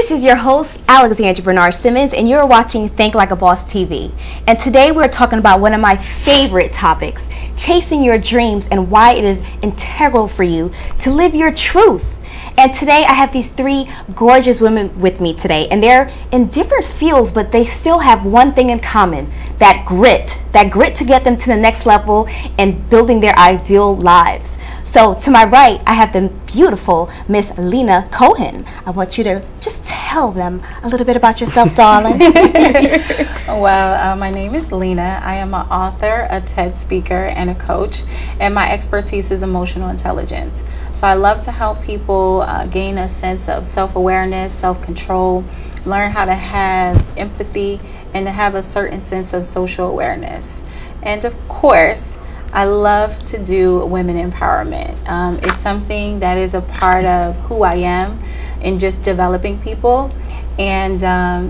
This is your host, Alexandra Bernard Simmons, and you're watching Think Like a Boss TV. And today we're talking about one of my favorite topics, chasing your dreams and why it is integral for you to live your truth. And today I have these three gorgeous women with me today, and they're in different fields, but they still have one thing in common, that grit to get them to the next level and building their ideal lives. So to my right, I have the beautiful Miss Lena Cohen. I want you to just tell them a little bit about yourself, darling. Well, my name is Lena. I am an author, a TED speaker, and a coach, and my expertise is emotional intelligence. So I love to help people gain a sense of self-awareness, self-control, learn how to have empathy, and to have a certain sense of social awareness. And of course, I love to do women empowerment. It's something that is a part of who I am in just developing people. And,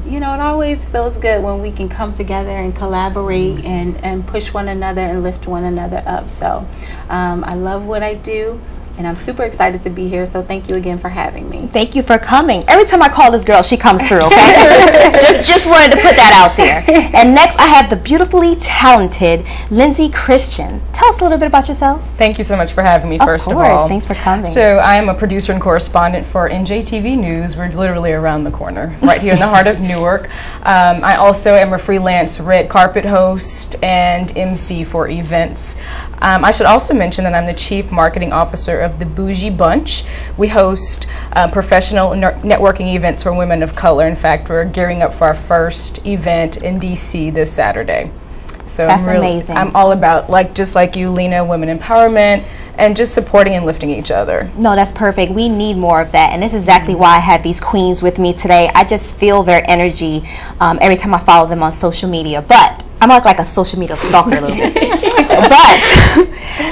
you know, it always feels good when we can come together and collaborate and push one another and lift one another up. So I love what I do. And I'm super excited to be here, so thank you again for having me. Thank you for coming. Every time I call this girl, she comes through, okay? just wanted to put that out there. And next, I have the beautifully talented Lindsay Christian. Tell us a little bit about yourself. Thank you so much for having me, first of all. Of course, thanks for coming. So I am a producer and correspondent for NJTV News. We're literally around the corner, right here in the heart of Newark. I also am a freelance red carpet host and MC for events. I should also mention that I'm the Chief Marketing Officer of the Bougie Bunch. We host professional networking events for women of color. In fact, we're gearing up for our first event in DC this Saturday. So that's amazing. I'm all about, just like you, Lena, women empowerment and just supporting and lifting each other. No, that's perfect. We need more of that, and this is exactly why I have these queens with me today. I just feel their energy every time I follow them on social media. But I'm like a social media stalker a little bit. But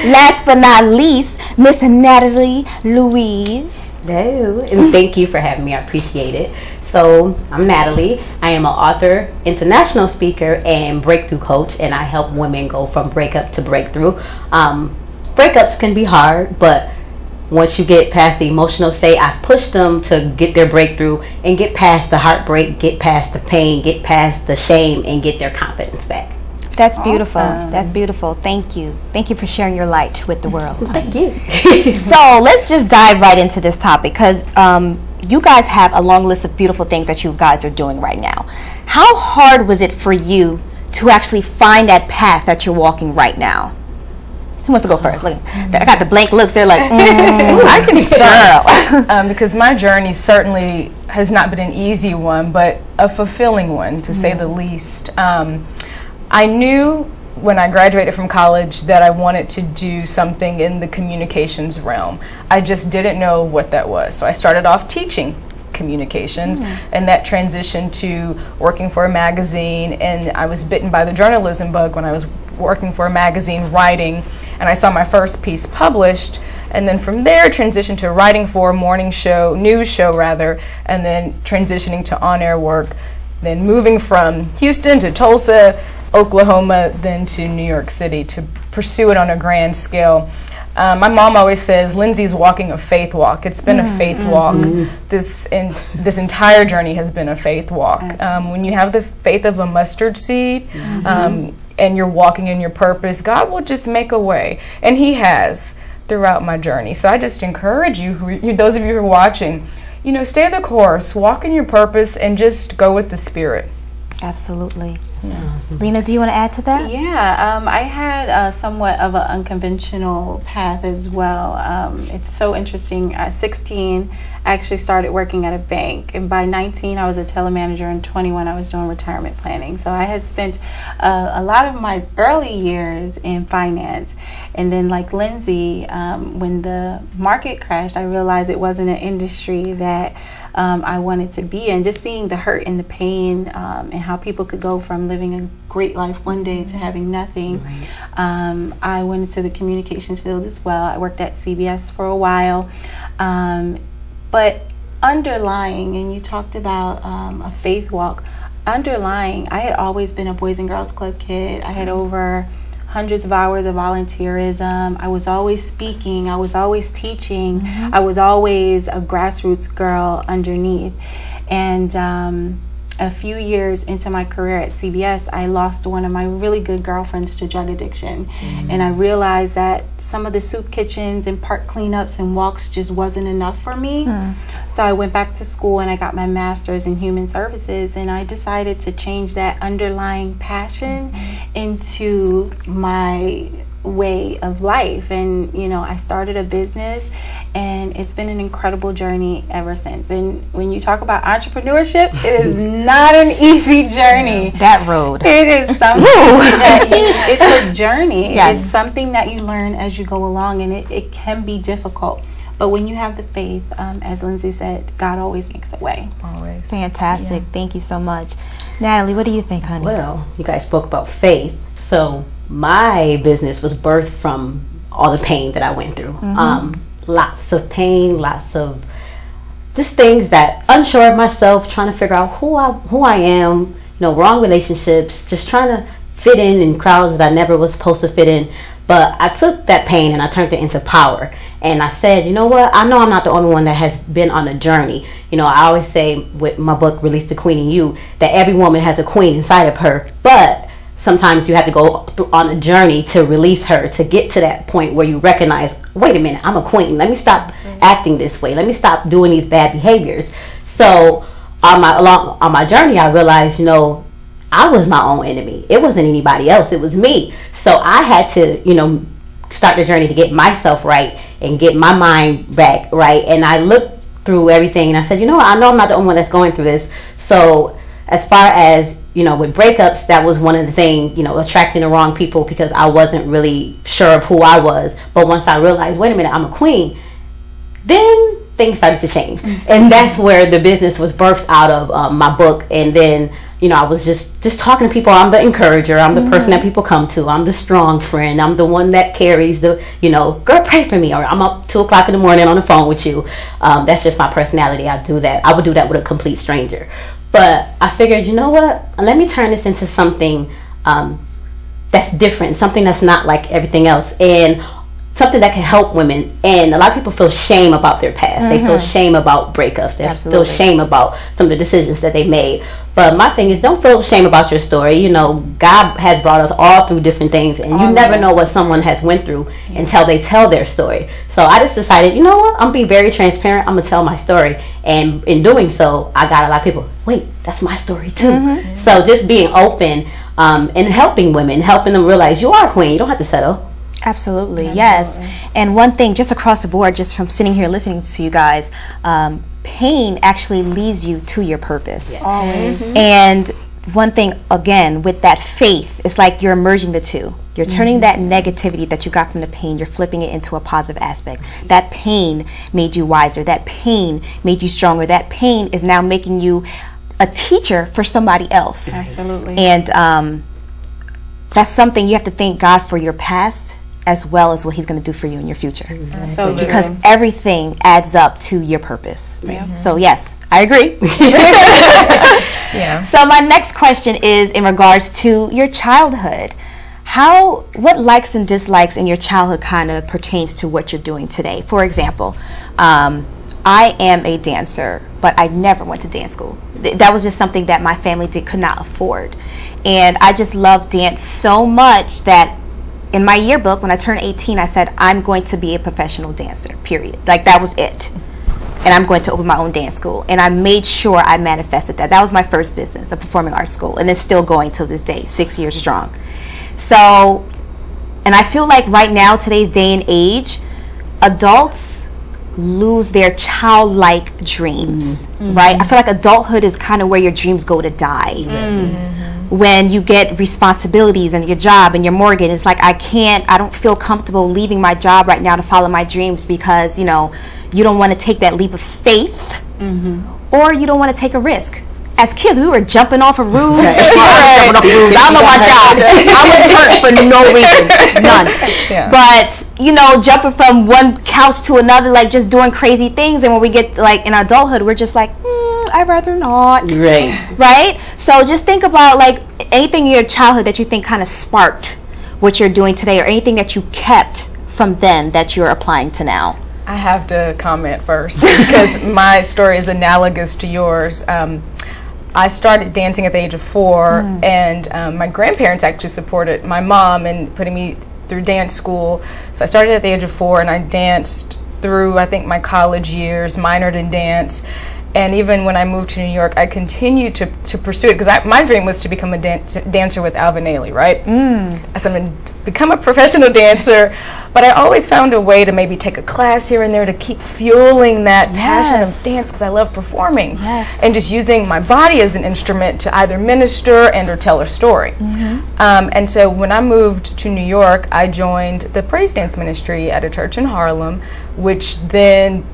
last but not least, Miss Natalie Louise. Hello, and thank you for having me. I appreciate it. So I'm Natalie. I am an author, international speaker, and breakthrough coach, and I help women go from breakup to breakthrough. Breakups can be hard, but once you get past the emotional state, I push them to get their breakthrough and get past the heartbreak, get past the pain, get past the shame, and get their confidence back. That's beautiful. Awesome. That's beautiful. Thank you. Thank you for sharing your light with the world. Thank you. So let's just dive right into this topic, because you guys have a long list of beautiful things that you guys are doing right now. How hard was it for you to actually find that path that you're walking right now? Who wants to go first? Look, I got the blank looks. They're like, I can start. Because my journey certainly has not been an easy one, but a fulfilling one, to say the least. I knew when I graduated from college that I wanted to do something in the communications realm. I just didn't know what that was. So I started off teaching communications, and that transitioned to working for a magazine, and I was bitten by the journalism bug when I was working for a magazine writing, and I saw my first piece published, and then from there transitioned to writing for a morning show, news show rather, and then transitioning to on-air work, then moving from Houston to Tulsa, Oklahoma, then to New York City to pursue it on a grand scale. My mom always says, Lindsay's walking a faith walk. It's been a faith walk. This entire journey has been a faith walk. When you have the faith of a mustard seed, and you're walking in your purpose, God will just make a way. And He has throughout my journey. So I just encourage you, those of you who are watching, you know, stay the course, walk in your purpose, and just go with the Spirit. Absolutely. Yeah. Lena, do you want to add to that? Yeah, I had somewhat of an unconventional path as well. It's so interesting. At 16, I actually started working at a bank, and by 19, I was a telemanager, and 21, I was doing retirement planning. So I had spent a lot of my early years in finance, and then like Lindsay, when the market crashed, I realized it wasn't an industry that I wanted to be in. Just seeing the hurt and the pain, and how people could go from living a great life one day to having nothing. I went into the communications field as well. I worked at CBS for a while, but underlying, and you talked about a faith walk, underlying, I had always been a Boys and Girls Club kid. I had over hundreds of hours of volunteerism. I was always speaking. I was always teaching. I was always a grassroots girl underneath. And a few years into my career at CBS, I lost one of my really good girlfriends to drug addiction. And I realized that some of the soup kitchens and park cleanups and walks just wasn't enough for me. So I went back to school and I got my master's in human services, and I decided to change that underlying passion into my way of life. And you know, I started a business, and it's been an incredible journey ever since. And when you talk about entrepreneurship, it is not an easy journey. That road. It is something that it's a journey. Yes. It's something that you learn as you go along, and it can be difficult. But when you have the faith, as Lindsay said, God always makes a way. Always. Fantastic. Thank you so much. Natalie, what do you think, honey? Well, you guys spoke about faith. So my business was birthed from all the pain that I went through. Lots of pain, lots of just things that unsure of myself, trying to figure out who I am, you know, wrong relationships, just trying to fit in crowds that I never was supposed to fit in. But I took that pain and I turned it into power. And I said, you know what? I know I'm not the only one that has been on a journey. You know, I always say with my book, Release the Queen in You, that every woman has a queen inside of her. But sometimes you have to go on a journey to release her, to get to that point where you recognize, wait a minute, I'm a queen. Let me stop acting this way. Let me stop doing these bad behaviors. So on my journey, I realized, you know, I was my own enemy. It wasn't anybody else. It was me. So I had to, you know, start the journey to get myself right and get my mind back right. And I looked through everything and I said, you know what, I know I'm not the only one that's going through this. So as far as, you know, with breakups, that was one of the things, you know, attracting the wrong people, because I wasn't really sure of who I was. But once I realized, wait a minute, I'm a queen, then things started to change. And that's where the business was birthed out of, my book. And then, you know, I was just talking to people. I'm the encourager. I'm the person that people come to. I'm the strong friend. I'm the one that carries the, you know, girl, pray for me. Or I'm up 2 o'clock in the morning on the phone with you. That's just my personality. I do that. I would do that with a complete stranger. But I figured, you know what? Let me turn this into something that's different, something that's not like everything else, and something that can help women. And a lot of people feel shame about their past. They feel shame about breakups. They feel shame about some of the decisions that they made. But my thing is, don't feel shame about your story. You know, God has brought us all through different things, and you never know what someone has went through until they tell their story. So I just decided, you know what, I'm being very transparent. I'm gonna tell my story, and in doing so, I got a lot of people, wait, that's my story too. So just being open and helping women, helping them realize you are a queen. You don't have to settle. Absolutely, yes. And one thing, just across the board, just from sitting here listening to you guys, pain actually leads you to your purpose. Always. And one thing, again, with that faith, it's like you're merging the two. You're turning that negativity that you got from the pain, you're flipping it into a positive aspect. That pain made you wiser. That pain made you stronger. That pain is now making you a teacher for somebody else. Absolutely. And that's something you have to thank God for your past, as well as what He's going to do for you in your future. So because true. everything adds up to your purpose. Yeah. So yes, I agree. Yeah. So my next question is in regards to your childhood. What likes and dislikes in your childhood kind of pertains to what you're doing today? For example, I am a dancer, but I never went to dance school. That was just something that my family could not afford. And I just love dance so much that in my yearbook, when I turned 18, I said, I'm going to be a professional dancer, period. Like, that was it. And I'm going to open my own dance school. And I made sure I manifested that. That was my first business, a performing arts school. And it's still going till this day, 6 years strong. So, and I feel like right now, today's day and age, adults lose their childlike dreams, right? I feel like adulthood is kind of where your dreams go to die. When you get responsibilities and your job and your mortgage, it's like, I don't feel comfortable leaving my job right now to follow my dreams, because, you know, you don't want to take that leap of faith, or you don't want to take a risk. As kids, we were jumping off of roofs. I don't know my job. I was turned for no reason, none. Yeah. But, you know, jumping from one couch to another, like just doing crazy things. And when we get like in adulthood, we're just like, I'd rather not. Right? So just think about like anything in your childhood that you think kind of sparked what you're doing today, or anything that you kept from then that you're applying to now. I have to comment first because my story is analogous to yours. I started dancing at the age of 4, and my grandparents actually supported my mom in putting me through dance school. So I started at the age of 4, and I danced through, I think, my college years, minored in dance. And even when I moved to New York, I continued to pursue it because my dream was to become a dancer with Alvin Ailey, right? As I'm going to become a professional dancer, but I always found a way to maybe take a class here and there to keep fueling that passion of dance because I love performing and just using my body as an instrument to either minister and or tell a story. And so when I moved to New York, I joined the praise dance ministry at a church in Harlem, which then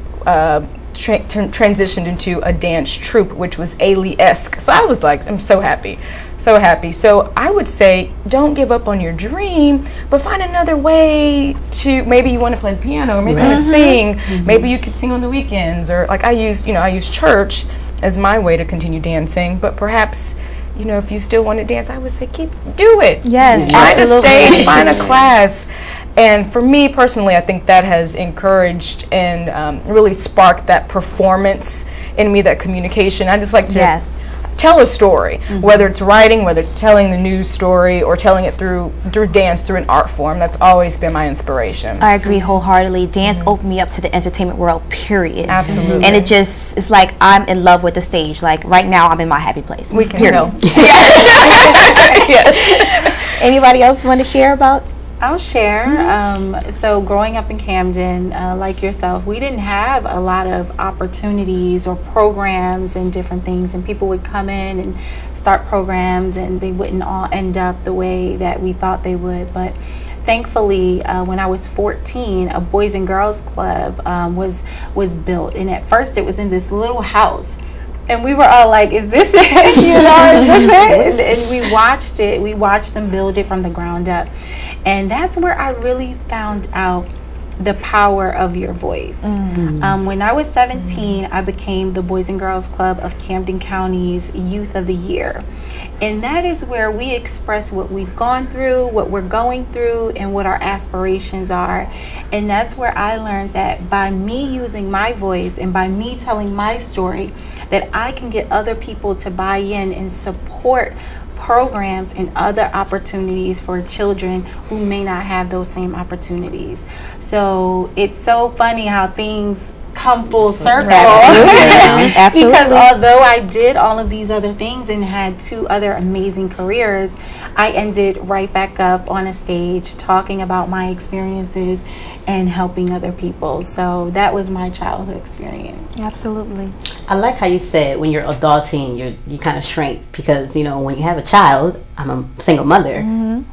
transitioned into a dance troupe, which was Ailey-esque. So I was like, I'm so happy, so happy. So I would say, don't give up on your dream, but find another way to, maybe you want to play the piano, or maybe you want to sing, maybe you could sing on the weekends, or like I use church as my way to continue dancing, but perhaps, if you still want to dance, I would say do it. Yes, find a stage, find a class. And for me personally, I think that has encouraged and really sparked that performance in me, that communication. I just like to tell a story, whether it's writing, whether it's telling the news story, or telling it through dance, through an art form. That's always been my inspiration. I agree wholeheartedly. Dance opened me up to the entertainment world, period. Absolutely. And it's like I'm in love with the stage. Like right now, I'm in my happy place. We can period. Anybody else want to share about? I'll share. So growing up in Camden, like yourself, we didn't have a lot of opportunities or programs and different things, and people would come in and start programs and they wouldn't all end up the way that we thought they would. But thankfully, when I was 14, a Boys and Girls Club was built, and at first it was in this little house. And we were all like, is this it? Is this it? And we watched it. We watched them build it from the ground up. And that's where I really found out the power of your voice. When I was 17, I became the Boys and Girls Club of Camden County's Youth of the Year. And that is where we express what we've gone through, what we're going through, and what our aspirations are. And that's where I learned that by me using my voice and by me telling my story, that I can get other people to buy in and support programs and other opportunities for children who may not have those same opportunities. So it's so funny how things come full circle. Absolutely. Because although I did all of these other things and had 2 other amazing careers, I ended right back up on a stage talking about my experiences and helping other people. So that was my childhood experience. Absolutely. I like how you said when you're adulting, you kind of shrink because, when you have a child, I'm a single mother,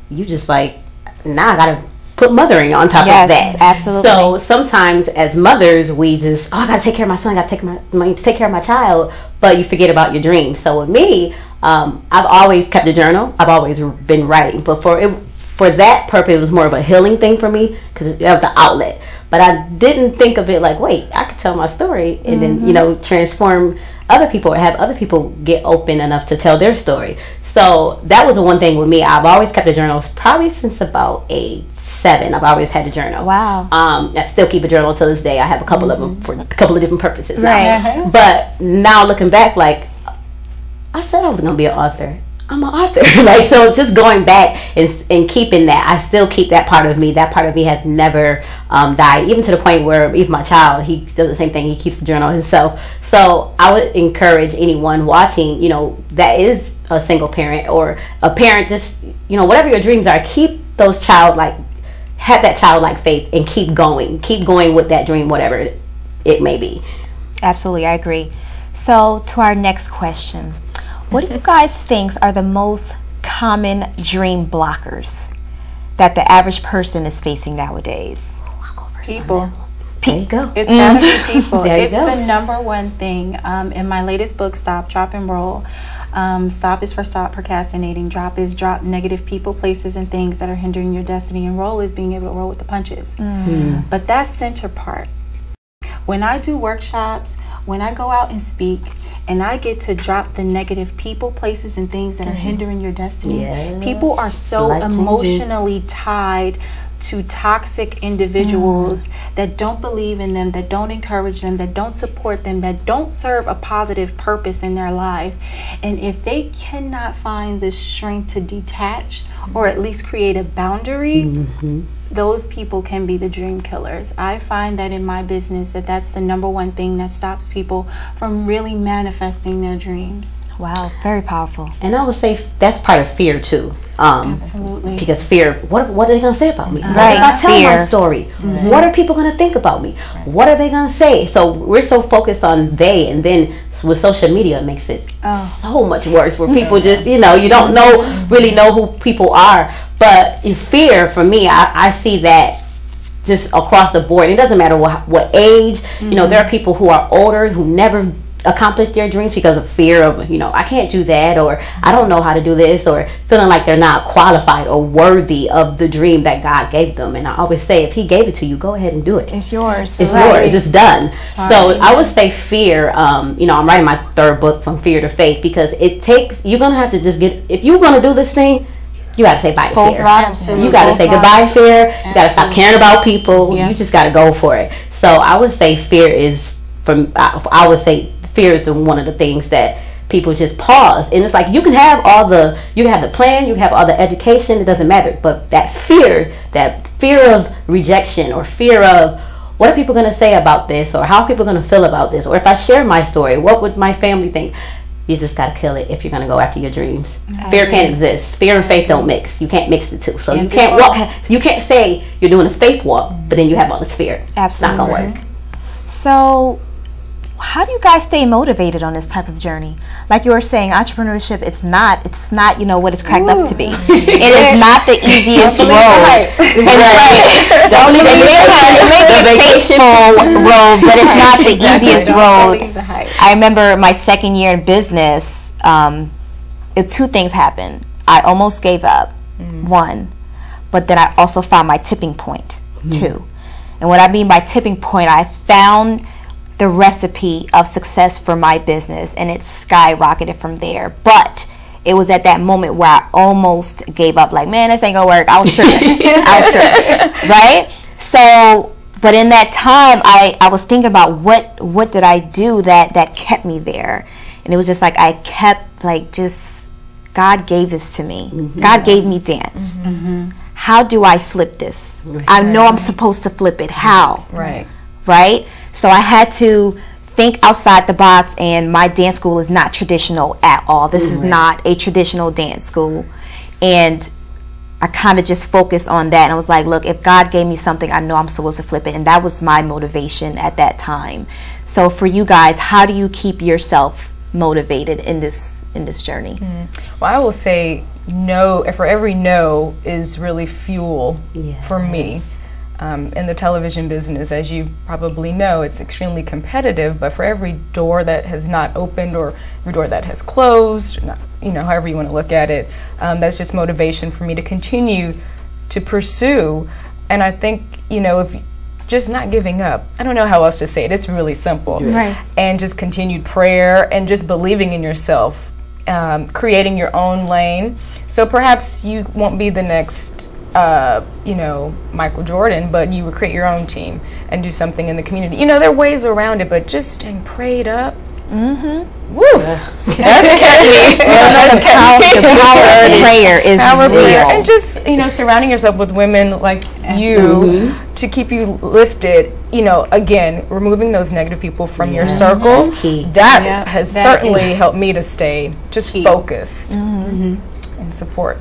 you just like, now I gotta put mothering on top of that. Absolutely. So sometimes as mothers, we just, I gotta take care of my son, I gotta take care of my child, but you forget about your dreams. So with me, I've always kept a journal. I've always been writing, but for that purpose, it was more of a healing thing for me because it was the outlet. But I didn't think of it like, wait, I could tell my story and then, transform other people or have other people get open enough to tell their story. So that was the one thing with me. I've always kept a journal, probably since about age 7. I've always had a journal. Wow. I still keep a journal until this day. I have a couple of them for a couple of different purposes. Right. But now looking back, like, I said I was going to be an author. I'm an author. So it's just going back and keeping that. I still keep that part of me. That part of me has never died, even to the point where even my child, he does the same thing. He keeps the journal himself. So I would encourage anyone watching, that is a single parent or a parent, just, whatever your dreams are, keep those have that childlike faith and keep going with that dream, whatever it may be. Absolutely, I agree. So to our next question, what do you guys think are the most common dream blockers that the average person is facing nowadays? People. There you go. It's actually people. There you It's go. the number one thing. In my latest book, Stop, Drop, and Roll, stop is for stop procrastinating. Drop is drop negative people, places, and things that are hindering your destiny. And roll is being able to roll with the punches. But that center part, when I do workshops, when I go out and speak, and I get to drop the negative people, places, and things that are hindering your destiny. Yes. People are so Life-changing. emotionally tied to toxic individuals that don't believe in them, that don't encourage them, that don't support them, that don't serve a positive purpose in their life. And if they cannot find the strength to detach or at least create a boundary, those people can be the dream killers. I find that in my business that's the number one thing that stops people from really manifesting their dreams. Wow, very powerful. And I would say that's part of fear too. Absolutely. Because fear, what are they going to say about me? Right. If I tell Fear. my story, what are people going to think about me? What are they going to say? So we're so focused on they, and then with social media it makes it so much worse, where people just, you don't really know who people are. But in fear, for me, I see that just across the board. It doesn't matter what age. There are people who are older who never accomplished their dreams because of fear of, I can't do that, or I don't know how to do this, or feeling like they're not qualified or worthy of the dream that God gave them. And I always say, if He gave it to you, go ahead and do it. It's yours. It's yours. It's done. So I would say fear. I'm writing my 3rd book, From Fear to Faith, because you're gonna have to just if you're gonna do this thing, you gotta say bye to fear. You gotta say goodbye to fear. You gotta stop caring about people. You just gotta go for it. So I would say fear is fear is one of the things that people just pause. And it's like, you can have the plan, you can have all the education, it doesn't matter. But that fear of rejection, or fear of what are people going to say about this, or how are people going to feel about this, or if I share my story, what would my family think? You just got to kill it if you're going to go after your dreams. Fear can't exist. Fear and faith don't mix. You can't mix the two. So you can't say you're doing a faith walk, but then you have all this fear. Absolutely. It's not going to work. So how do you guys stay motivated on this type of journey? Like you were saying, entrepreneurship, it's not what it's cracked up to be. It is not the easiest road. It may be a fateful road, but it's not the easiest road. I remember my 2nd year in business, 2 things happened. I almost gave up, 1, but then I also found my tipping point, 2. And what I mean by tipping point, I found the recipe of success for my business, and it skyrocketed from there. But it was at that moment where I almost gave up, like, man, this ain't gonna work. I was tripping. Right? So, but in that time, I was thinking about what did I do that kept me there. And it was just like, I kept, like, just, God gave this to me. God gave me dance. How do I flip this? I know I'm supposed to flip it. How? Right? So I had to think outside the box, and my dance school is not traditional at all. This is not a traditional dance school. And I kind of just focused on that, and I was like, look, if God gave me something, I know I'm supposed to flip it. And that was my motivation at that time. So for you guys, how do you keep yourself motivated in this journey? Well, I will say no, for every no is really fuel for me. In the television business, as you probably know, it's extremely competitive, but for every door that has not opened, or every door that has closed, however you want to look at it, that's just motivation for me to continue to pursue. And I think, if just not giving up, I don't know how else to say it, it's really simple. And just continued prayer, and just believing in yourself, creating your own lane. So perhaps you won't be the next Michael Jordan, but you would create your own team and do something in the community. There are ways around it, but just staying prayed up. Woo! That's kept me. The power of prayer is real. And just, surrounding yourself with women like you to keep you lifted. Again, removing those negative people from your circle. That has certainly helped me to stay just focused and support.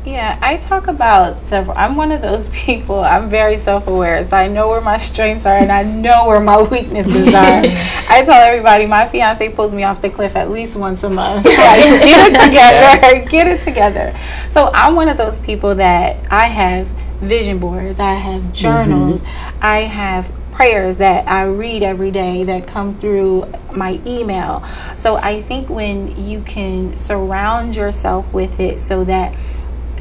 Yeah, I talk about I'm one of those people, I'm very self-aware, so I know where my strengths are and I know where my weaknesses are. I tell everybody, my fiance pulls me off the cliff at least once a month. Like, get it together. So I'm one of those people that I have vision boards, I have journals, I have prayers that I read every day that come through my email. So I think when you can surround yourself with it, so that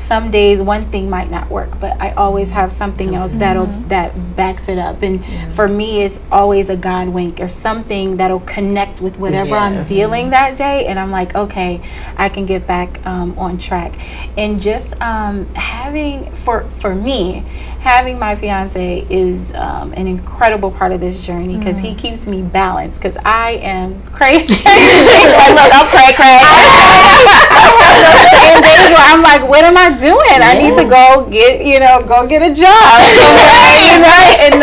some days one thing might not work, but I always have something else that backs it up. And for me, it's always a God wink or something that'll connect with whatever I'm feeling that day, and I'm like, okay, I can get back on track. And just having for me, having my fiance is an incredible part of this journey, because he keeps me balanced, because I am crazy. Look, I'm cray. And days where I'm like, what am I doing? I need to go get a job. In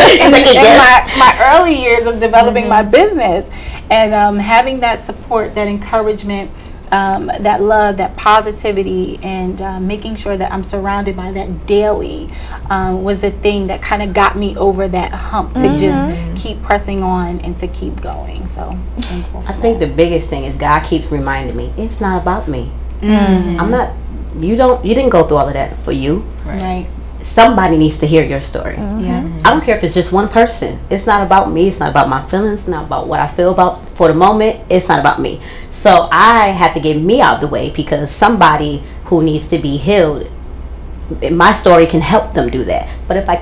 my early years of developing my business, and having that support, that encouragement, that love, that positivity, and making sure that I'm surrounded by that daily was the thing that kind of got me over that hump to just keep pressing on and to keep going. So thankful. I think the biggest thing is God keeps reminding me, it's not about me. I'm not. You didn't go through all of that for you. Right. Somebody needs to hear your story. Yeah. I don't care if it's just one person. It's not about me. It's not about my feelings. It's not about what I feel about for the moment. It's not about me. So I had to get me out of the way, because somebody who needs to be healed, my story can help them do that. But if I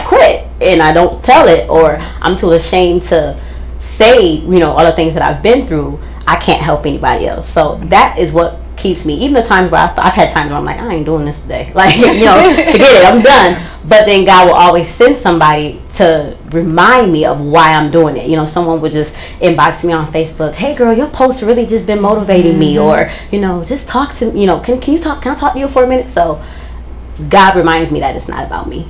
quit and I don't tell it, or I'm too ashamed to say, all the things that I've been through, I can't help anybody else. So that is what keeps me. Even the times where I've had times where I'm like, I ain't doing this today. Like, forget it, I'm done. But then God will always send somebody to remind me of why I'm doing it. Someone would just inbox me on Facebook, hey girl, your post really just been motivating me, or, just talk to me, can I talk to you for a minute? So God reminds me that it's not about me.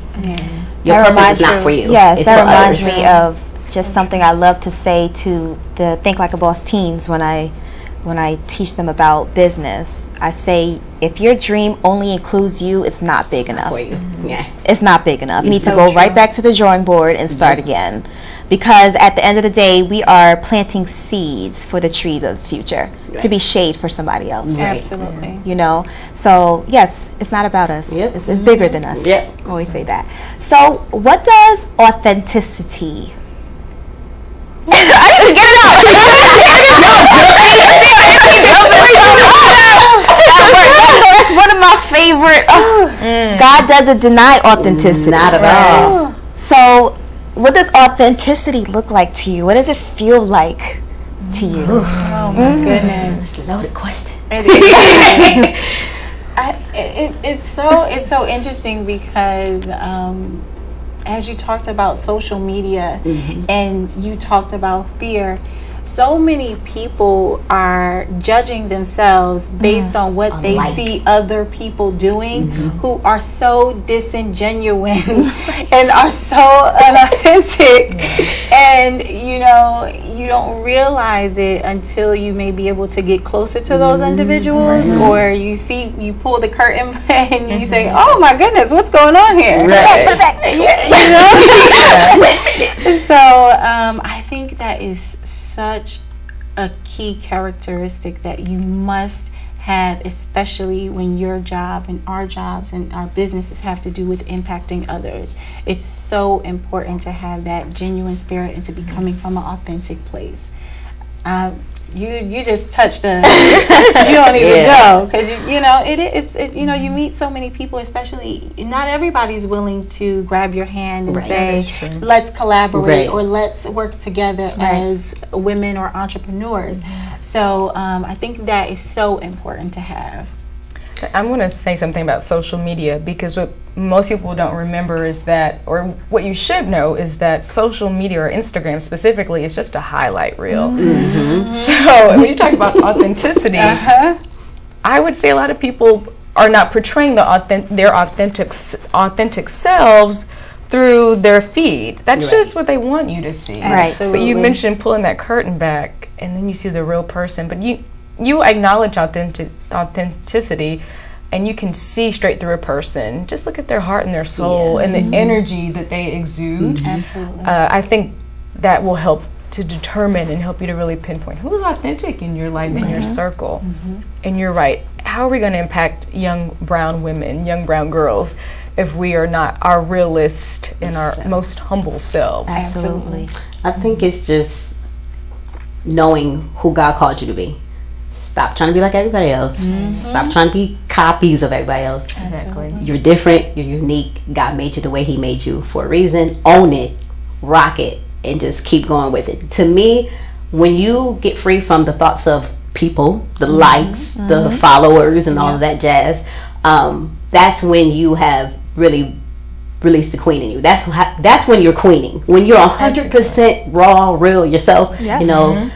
Your purpose is not for you. Yes, it's that reminds me of just something I love to say to the Think Like a Boss teens when I teach them about business. I say, if your dream only includes you, it's not big enough. For you. Yeah. It's not big enough. You need to go right back to the drawing board and start again. Because at the end of the day, we are planting seeds for the tree of the future, to be shade for somebody else. Absolutely. So yes, it's not about us. Yep. It's bigger than us. Yep. Always say that. So what does authenticity I didn't get it out. That's one of my favorite. God doesn't deny authenticity. Not at all. So, what does authenticity look like to you? What does it feel like to you? Oh my goodness. It's a loaded question. It's so interesting, because as you talked about social media and you talked about fear, so many people are judging themselves based on what they see other people doing, who are so disingenuous and are so unauthentic. And you don't realize it until you may be able to get closer to those individuals, or you pull the curtain and you say, oh my goodness, what's going on here? Put it back. So I think that is such a key characteristic that you must have, especially when your job and our jobs and our businesses have to do with impacting others. It's so important to have that genuine spirit and to be coming from an authentic place. You just touched the you don't even know, because you meet so many people, especially not everybody's willing to grab your hand and say, let's collaborate or let's work together as women or entrepreneurs. So I think that is so important to have. I'm going to say something about social media, because what most people don't remember is that, or what you should know is that social media, or Instagram specifically, is just a highlight reel. So when you talk about authenticity, I would say a lot of people are not portraying their authentic selves through their feed. That's just what they want you to see. Right. But you mentioned pulling that curtain back, and then you see the real person. But you acknowledge authenticity, and you can see straight through a person. Just look at their heart and their soul and the energy that they exude. Absolutely. I think that will help to determine and help you to really pinpoint who's authentic in your life, in your circle. And you're right. How are we going to impact young brown women, young brown girls, if we are not our realist and our most humble selves? Absolutely. I think it's just knowing who God called you to be. Stop trying to be like everybody else. Stop trying to be copies of everybody else. Exactly. You're different. You're unique. God made you the way He made you for a reason. Own it, rock it, and just keep going with it. To me, when you get free from the thoughts of people, the likes, the followers, and all of that jazz, that's when you have really released the queen in you. That's when you're queening. When you're 100% raw, real yourself. Yes. You know.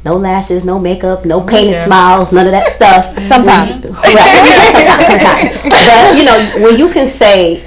No lashes, no makeup, no painted smiles, none of that stuff. Sometimes. Right. But, you know, when you can say,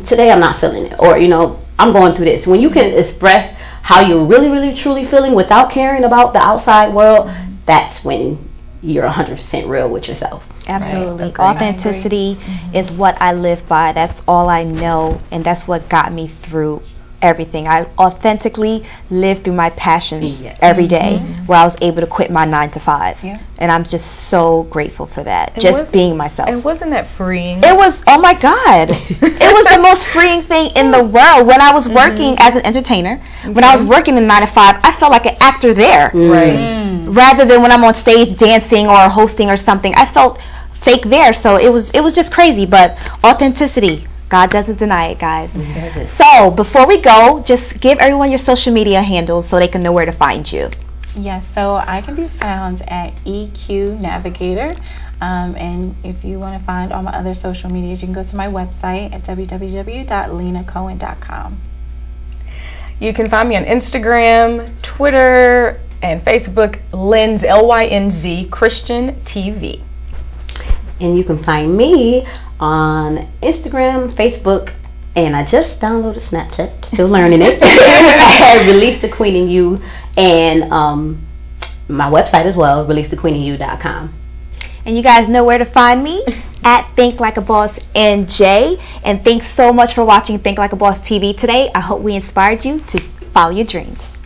today I'm not feeling it, or, you know, I'm going through this. When you can express how you're really, really, truly feeling without caring about the outside world, that's when you're 100% real with yourself. Absolutely. Authenticity is what I live by. That's all I know, and that's what got me through everything. I authentically live through my passions every day, where I was able to quit my 9 to 5. And I'm just so grateful for that. Just being myself. And wasn't that freeing? It was, oh my God. It was the most freeing thing in the world. When I was working as an entertainer, when I was working in 9 to 5, I felt like an actor there. Right. Rather than when I'm on stage dancing or hosting or something, I felt fake there. So it was just crazy. But authenticity, God doesn't deny it, guys. So before we go, just give everyone your social media handles so they can know where to find you. Yes, so I can be found at EQ Navigator. And if you want to find all my other social medias, you can go to my website at www.lenacohen.com. You can find me on Instagram, Twitter, and Facebook, Lynz, Lynz, Christian TV. And you can find me on Instagram, Facebook, and I just downloaded Snapchat, still learning it. I released the Queen in You, and my website as well, releasethequeeninYou.com. And you guys know where to find me at Think Like a Boss NJ. And thanks so much for watching Think Like a Boss TV today. I hope we inspired you to follow your dreams.